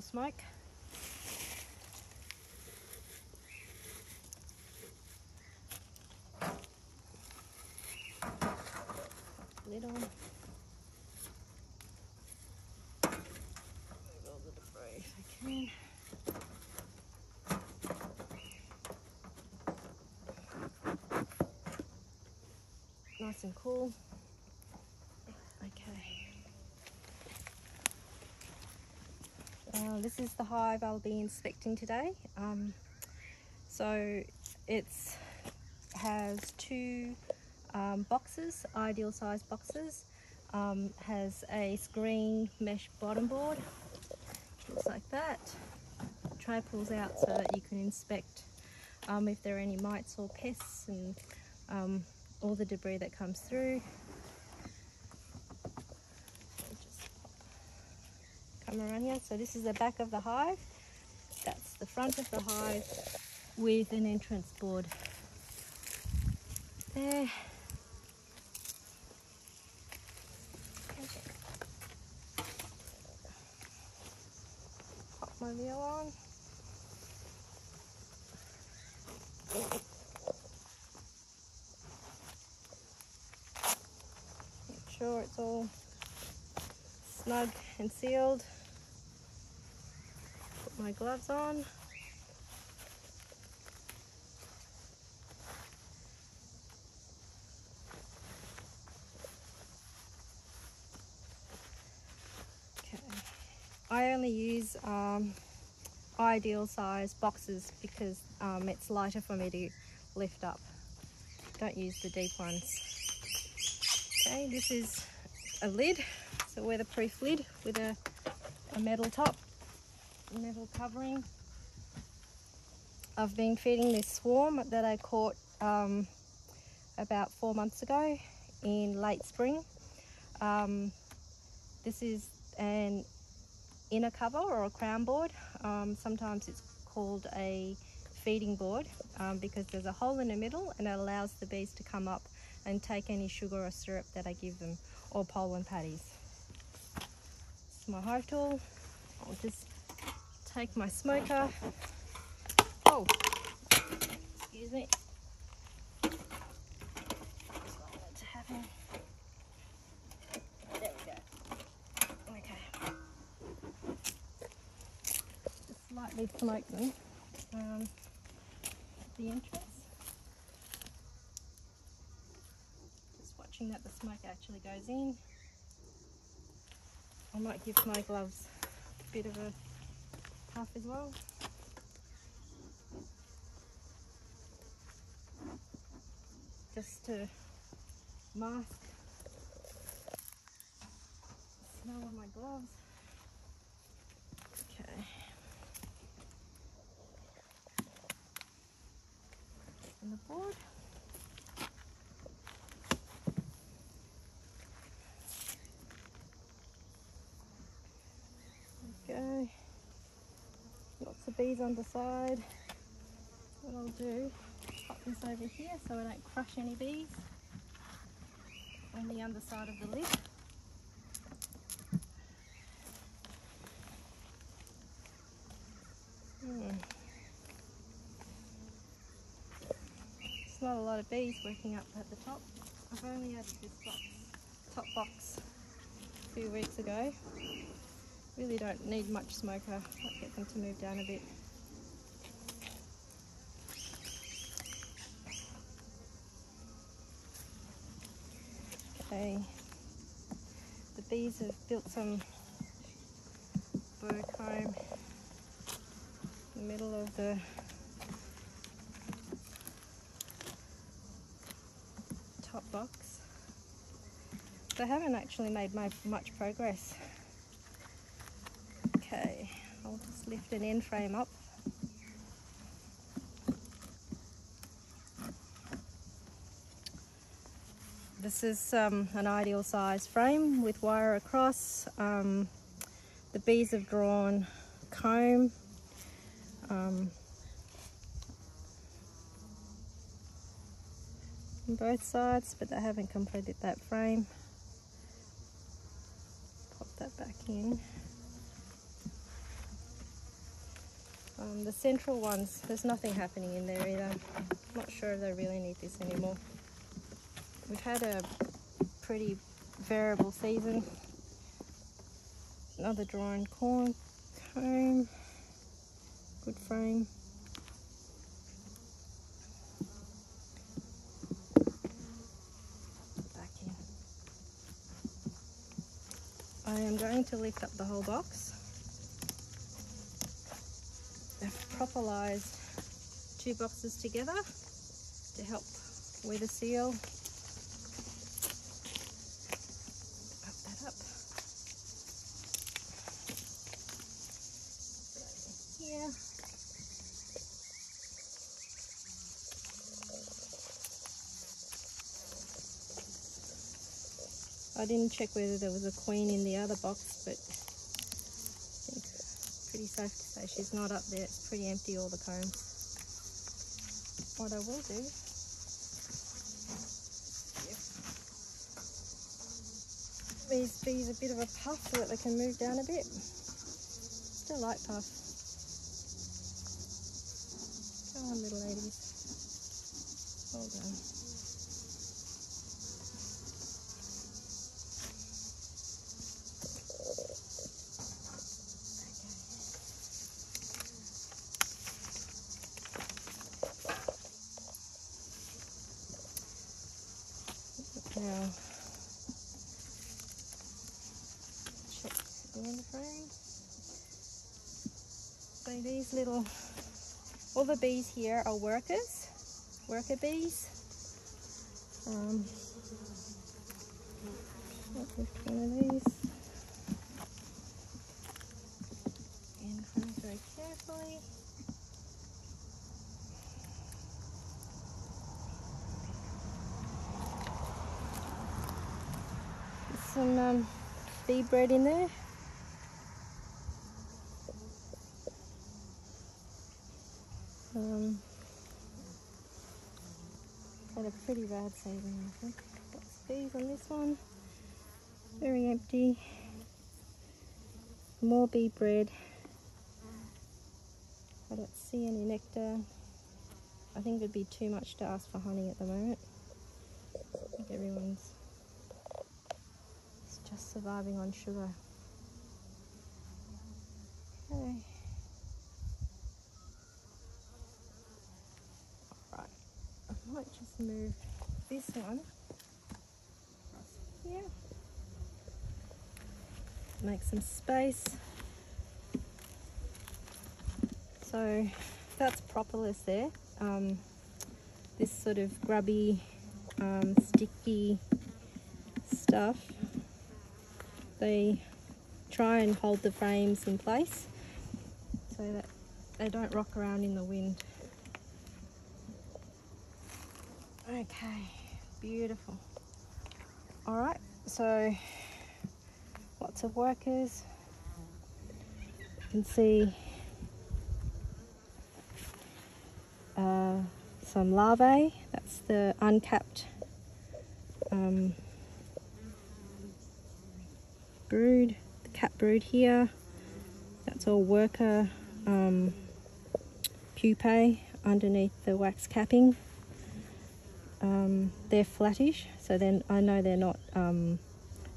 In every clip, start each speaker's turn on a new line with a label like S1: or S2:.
S1: full smoke. Lid on. Move all the debris if I can. Nice and cool. Okay. This is the hive I'll be inspecting today. So it has two boxes, ideal size boxes. Has a screen mesh bottom board. Looks like that. Tray pulls out so that you can inspect if there are any mites or pests and all the debris that comes through. Come around here. So this is the back of the hive. That's the front of the hive with an entrance board there. Pop my wheel on. Make sure it's all snug and sealed. Put my gloves on. Okay. I only use ideal size boxes because it's lighter for me to lift up. Don't use the deep ones. Okay, this is a lid. It's a weatherproof lid with a metal top, metal covering. I've been feeding this swarm that I caught about 4 months ago in late spring. This is an inner cover or a crown board. Sometimes it's called a feeding board because there's a hole in the middle and it allows the bees to come up and take any sugar or syrup that I give them, or pollen patties. This is my hive tool. I'll just take my smoker. Oh, excuse me. That's what I wanted to happen. There we go. Okay. Just slightly smoke them at the entrance. Just watching that the smoke actually goes in. I might give my gloves a bit of a puff as well. Just to mask the smell of my gloves. Okay. On the board. Go. Lots of bees on the side. What I'll do, pop this over here so I don't crush any bees on the underside of the lid. It's not a lot of bees working up at the top. I've only added this top box a few weeks ago. Really don't need much smoker. Might get them to move down a bit. Okay, the bees have built some burr comb in the middle of the top box. They haven't actually made much progress. Okay, I'll just lift an end frame up. This is an ideal size frame with wire across. The bees have drawn comb. On both sides, but they haven't completed that frame. Pop that back in. The central ones, there's nothing happening in there either. I'm not sure if they really need this anymore. We've had a pretty variable season. Another drawing corn comb, good frame. Back in. I am going to lift up the whole box. I've properlised 2 boxes together to help with the seal. Up that up. Here. I didn't check whether there was a queen in the other box, but I think pretty safe to say she's not up there. It's pretty empty, all the combs. What I will do, these bees a bit of a puff so that they can move down a bit. Still light puff. Go on, little ladies. Well done. Now, check the end frame. So these little, all the bees here are worker bees. I'll lift one of these. End frame very carefully. Some bee bread in there. Had a pretty bad saving, I think. Lots of bees on this one. Very empty. More bee bread. I don't see any nectar. I think it'd be too much to ask for honey at the moment. I think everyone's just surviving on sugar. Okay. Alright, I might just move this one across here. Make some space. So that's propolis there. This sort of grubby, sticky stuff. They try and hold the frames in place so that they don't rock around in the wind. Okay, beautiful. All right, so lots of workers. You can see some larvae. That's the uncapped brood, the cap brood here. That's all worker pupae underneath the wax capping. They're flattish, so then I know they're not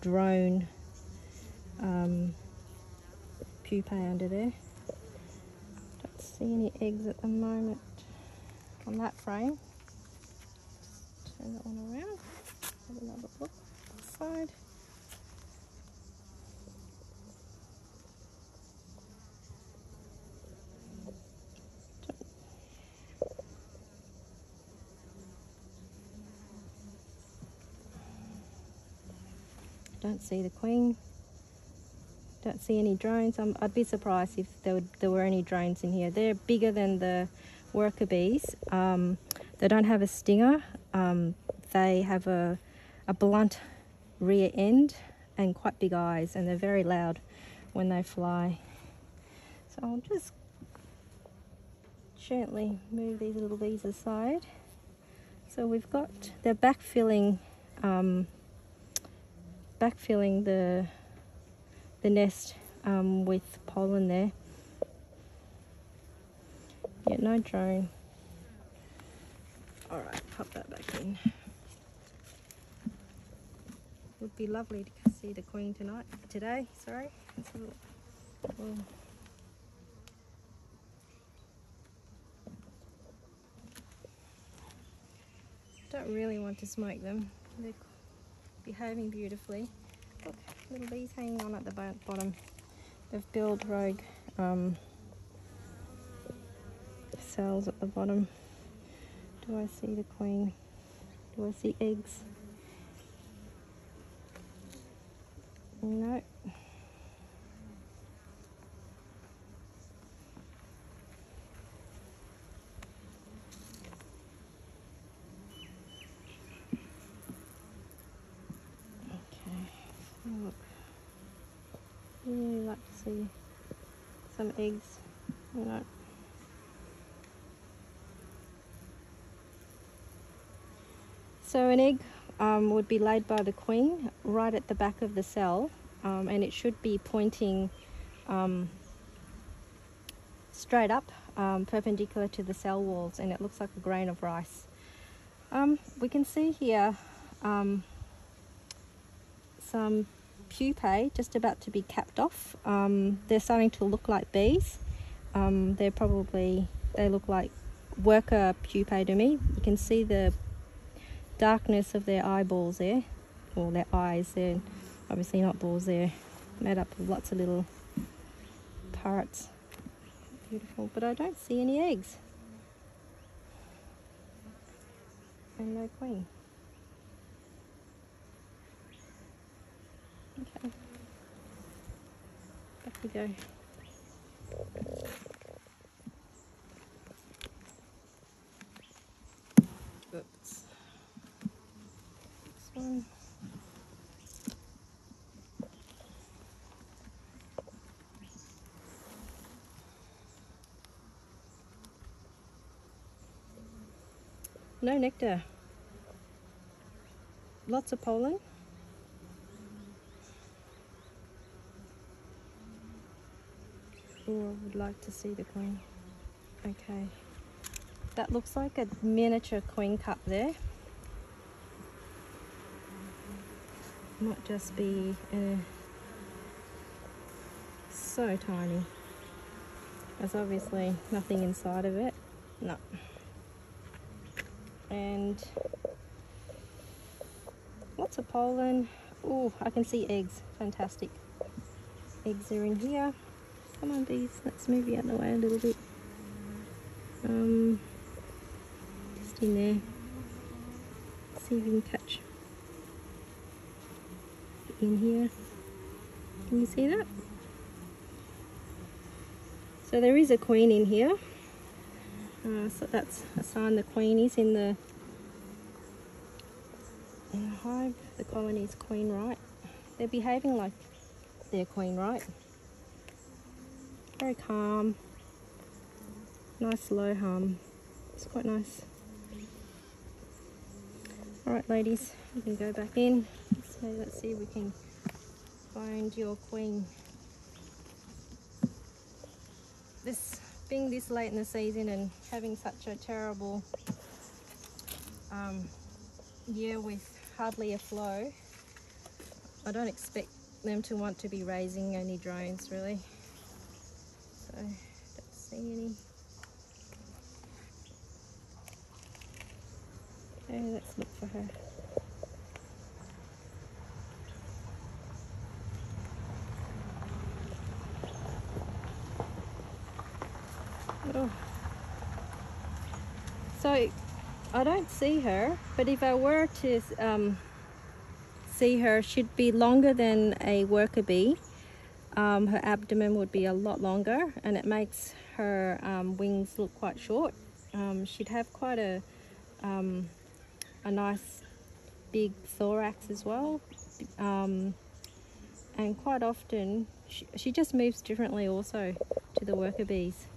S1: drone pupae under there. Don't see any eggs at the moment on that frame. Turn that one around. Have another look side. Don't see the queen. Don't see any drones. I'd be surprised if there were any drones in here. They're bigger than the worker bees. They don't have a stinger. They have a blunt rear end and quite big eyes, and they're very loud when they fly. So I'll just gently move these little bees aside. So we've got, they're backfilling the nest with pollen there. Yeah, no drone. Alright, pop that back in. Would be lovely to see the queen today, sorry. Let's have a look. Oh. Don't really want to smoke them. They're behaving beautifully. Look, little bees hanging on at the bottom. They've built rogue cells at the bottom. Do I see the queen? Do I see eggs? No. Look, really like to see some eggs. No. So an egg would be laid by the queen right at the back of the cell, and it should be pointing straight up, perpendicular to the cell walls, and it looks like a grain of rice. We can see here some pupae just about to be capped off. They're starting to look like bees. They look like worker pupae to me. You can see the darkness of their eyeballs there, or their eyes. They're obviously not balls, they're made up of lots of little parrots. Beautiful, but I don't see any eggs. And no queen. Okay, back we go. Oops. This one. No nectar. Lots of pollen. Oh, I would like to see the queen. Okay. That looks like a miniature queen cup there. Might just be so tiny. There's obviously nothing inside of it. No. And lots of pollen. Oh, I can see eggs. Fantastic. Eggs are in here. Come on, bees. Let's move you out of the way a little bit. Just in there. See if you can catch in here. Can you see that? So there is a queen in here. So that's a sign the queen is in the hive. The colony is queen right. They're behaving like they're queen right. Very calm. Nice low hum. It's quite nice. Alright ladies, you can go back in. So let's see if we can find your queen. Being this late in the season and having such a terrible year with hardly a flow, I don't expect them to want to be raising any drones really. So don't see any. Okay, let's look for her. Oh. So I don't see her, but if I were to see her, she'd be longer than a worker bee. Her abdomen would be a lot longer, and it makes her wings look quite short. She'd have quite a nice big thorax as well, and quite often she just moves differently also to the worker bees.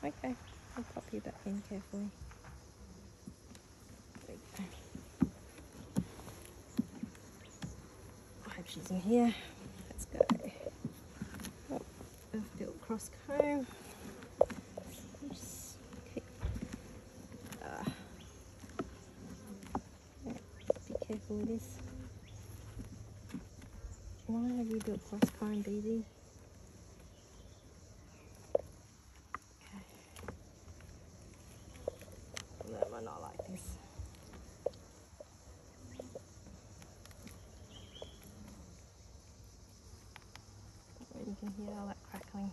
S1: Okay, I'll pop you back in carefully. birds in here. Let's go. Oh, I've built cross comb. Just keep, be careful with this. Why have you built cross comb, BB? Okay. No, we're not like this. You can hear all that crackling.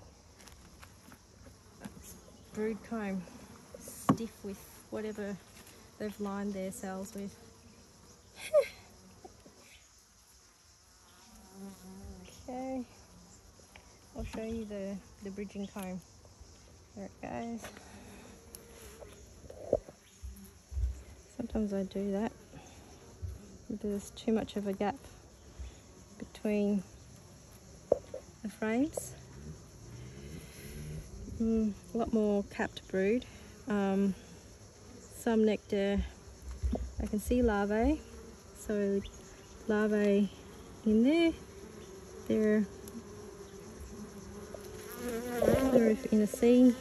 S1: That's brood comb, stiff with whatever they've lined their cells with. Okay, I'll show you the bridging comb. There it goes. Sometimes I do that. There's too much of a gap between the frames. A lot more capped brood. Some nectar, I can see larvae. So larvae in there. They're in a C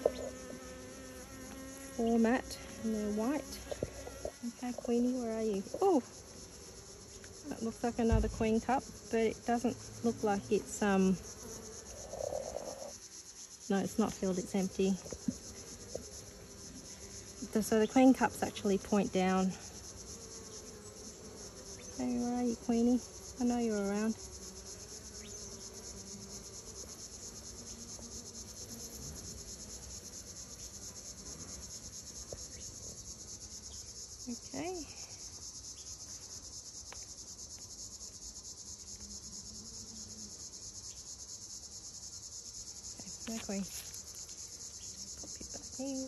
S1: format and they're white. Okay, Queenie, where are you? Oh, that looks like another queen cup, but it doesn't look like it's no, it's not filled, it's empty. So the queen cups actually point down. Hey, where are you, Queenie? I know you're around. Okay. No queen. Pop it back in.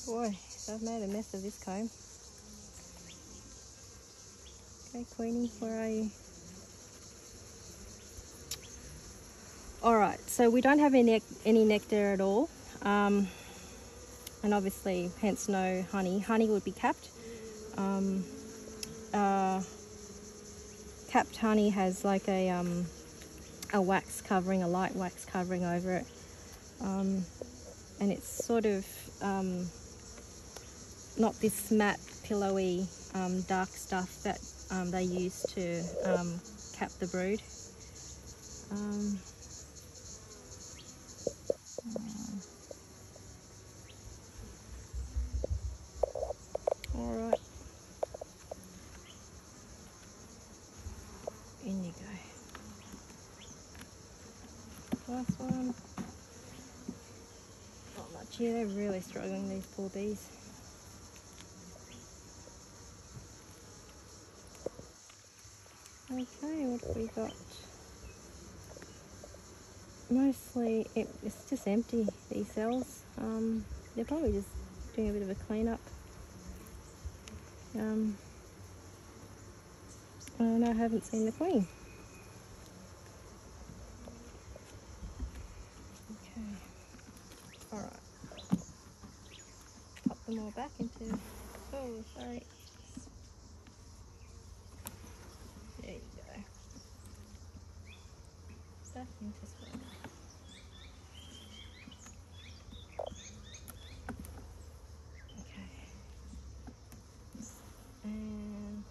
S1: Boy, I've made a mess of this comb. Okay, Queenie, where are you? Alright, so we don't have any nectar at all. And obviously, hence no honey. Honey would be capped. Capped honey has like a wax covering, a light wax covering over it. And it's sort of not this matte, pillowy, dark stuff that they use to cap the brood. Alright. In you go. Last one. Not much here, they're really struggling, these poor bees. Okay, what have we got? Mostly, it's just empty, these cells. They're probably just doing a bit of a clean-up. And I haven't seen the queen. Okay, alright. Pop them all back into, oh, sorry. There you go. Back into square. Okay. And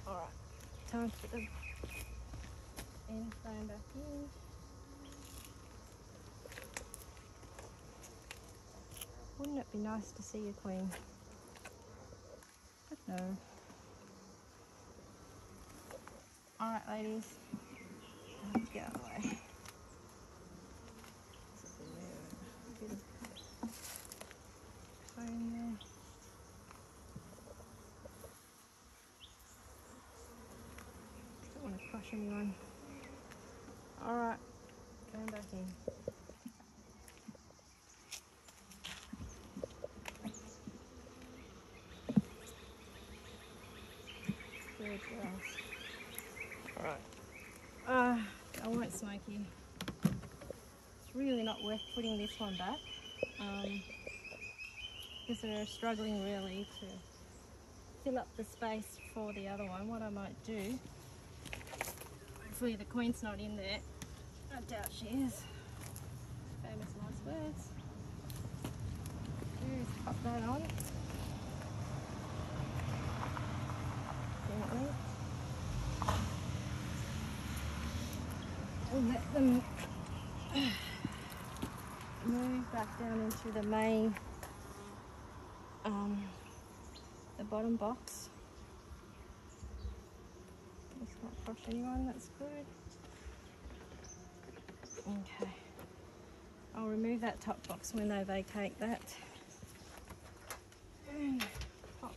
S1: alright, time to put them in, frame back in. Wouldn't it be nice to see a queen? But no. Alright, ladies. Let's get out of the way. A bit of comb there. Don't want to crush anyone. Alright, going back in. Good girls. Alright, I won't smoke you. It's really not worth putting this one back because they're struggling really to fill up the space for the other one. What I might do, hopefully the queen's not in there, I doubt she is. Famous last words. Just pop that on. Gently. And let them move back down into the main, the bottom box. Let's not crush anyone, that's good. Okay, I'll remove that top box when they vacate that. And pop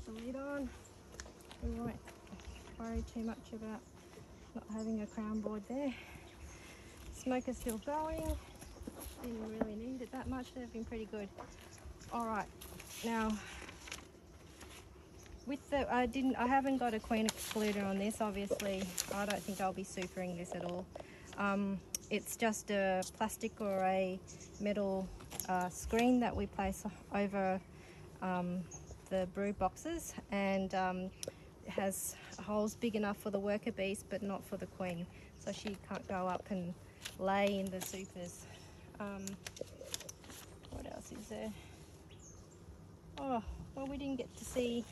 S1: the lid on. We won't worry too much about not having a crown board there. Smoke is still going. Didn't really need it that much. They've been pretty good. All right, now with the I haven't got a queen excluder on this. Obviously, I don't think I'll be supering this at all. It's just a plastic or a metal screen that we place over the brood boxes, and it has holes big enough for the worker bees but not for the queen, so she can't go up and lay in the supers. What else is there? Oh, well, we didn't get to see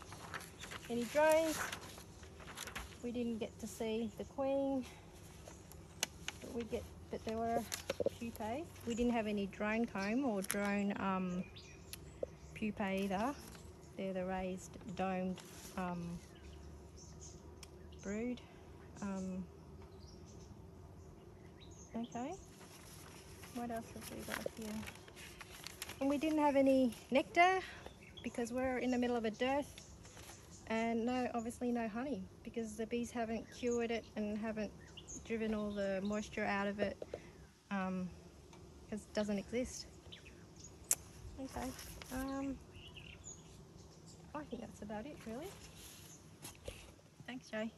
S1: any drones. We didn't get to see the queen, but there were pupae. We didn't have any drone comb or drone pupae either. They're the raised domed brood. Okay, what else have we got here? And we didn't have any nectar because we're in the middle of a dearth, and obviously no honey because the bees haven't cured it and haven't driven all the moisture out of it because it doesn't exist. Okay, I think that's about it really. Thanks, Jay.